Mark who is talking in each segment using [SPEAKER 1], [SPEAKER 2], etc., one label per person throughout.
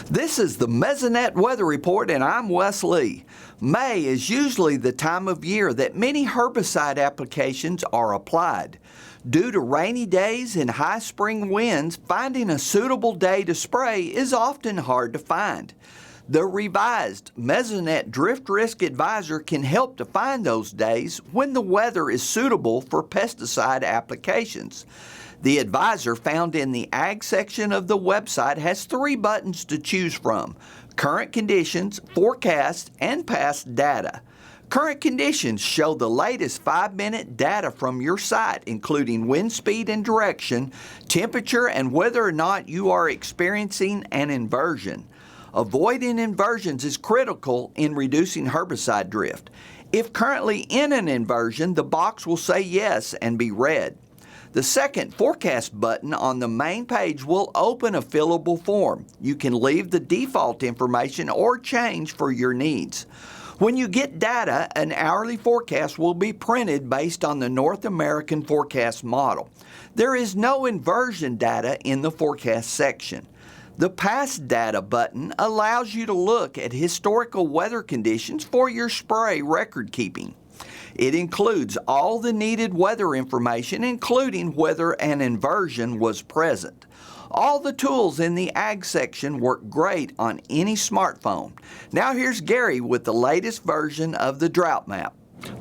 [SPEAKER 1] This is the Mesonet Weather Report, and I'm Wes Lee. May is usually the time of year that many herbicide applications are applied. Due to rainy days and high spring winds, finding a suitable day to spray is often hard to find. The revised Mesonet Drift Risk Advisor can help to find those days when the weather is suitable for pesticide applications. The advisor found in the Ag section of the website has 3 buttons to choose from: Current Conditions, Forecast, and Past Data. Current Conditions show the latest 5-minute data from your site, including wind speed and direction, temperature, and whether or not you are experiencing an inversion. Avoiding inversions is critical in reducing herbicide drift. If currently in an inversion, the box will say yes and be red. The second Forecast button on the main page will open a fillable form. You can leave the default information or change for your needs. When you get data, an hourly forecast will be printed based on the North American forecast model. There is no inversion data in the forecast section. The Past Data button allows you to look at historical weather conditions for your spray record keeping. It includes all the needed weather information, including whether an inversion was present. All the tools in the Ag section work great on any smartphone. Now here's Gary with the latest version of the drought map.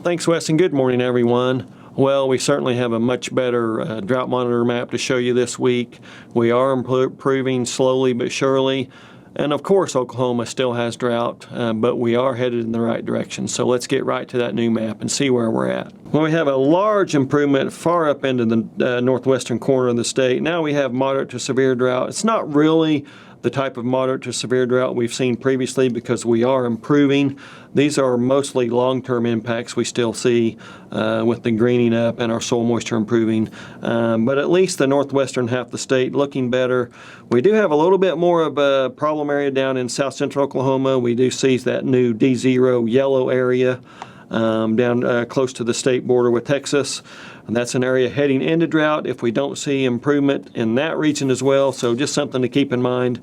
[SPEAKER 2] Thanks, Wes, and good morning, everyone. Well, we certainly have a much better drought monitor map to show you this week. We are improving slowly but surely. And of course, Oklahoma still has drought, but we are headed in the right direction. So let's get right to that new map and see where we're at. Well, we have a large improvement far up into the northwestern corner of the state. Now we have moderate to severe drought. It's not really the type of moderate to severe drought we've seen previously because we are improving. These are mostly long-term impacts we still see with the greening up and our soil moisture improving. But at least the northwestern half of the state looking better. We do have a little bit more of a problem area down in south central Oklahoma. We do see that new D0 yellow area down close to the state border with Texas. And that's an area heading into drought if we don't see improvement in that region as well. So just something to keep in mind.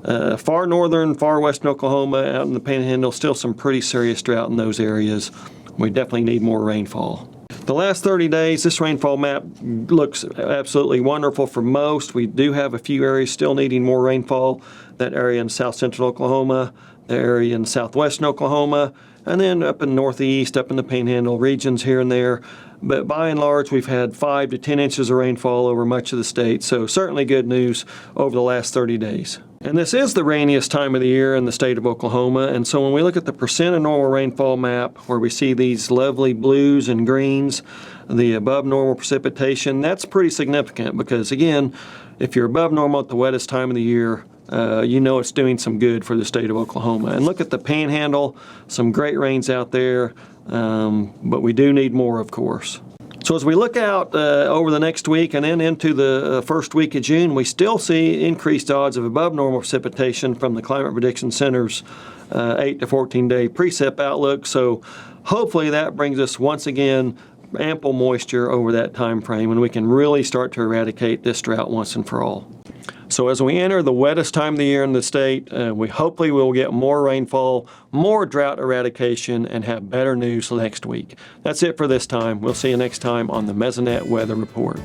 [SPEAKER 2] Far northern, far western Oklahoma, out in the Panhandle, still some pretty serious drought in those areas. We definitely need more rainfall. The last 30 days, this rainfall map looks absolutely wonderful for most. We do have a few areas still needing more rainfall. That area in south central Oklahoma, the area in southwestern Oklahoma, and then up in northeast, up in the Panhandle regions here and there. But by and large, we've had 5 to 10 inches of rainfall over much of the state, so certainly good news over the last 30 days. And this is the rainiest time of the year in the state of Oklahoma, and so when we look at the percent of normal rainfall map, where we see these lovely blues and greens, the above normal precipitation, that's pretty significant because, again, if you're above normal at the wettest time of the year, you know it's doing some good for the state of Oklahoma. And look at the Panhandle, some great rains out there, but we do need more, of course. So as we look out over the next week and then into the first week of June, we still see increased odds of above normal precipitation from the Climate Prediction Center's 8 to 14-day precip outlook. So hopefully that brings us once again ample moisture over that time frame, and we can really start to eradicate this drought once and for all. So as we enter the wettest time of the year in the state, we hopefully will get more rainfall, more drought eradication, and have better news next week. That's it for this time. We'll see you next time on the Mesonet Weather Report.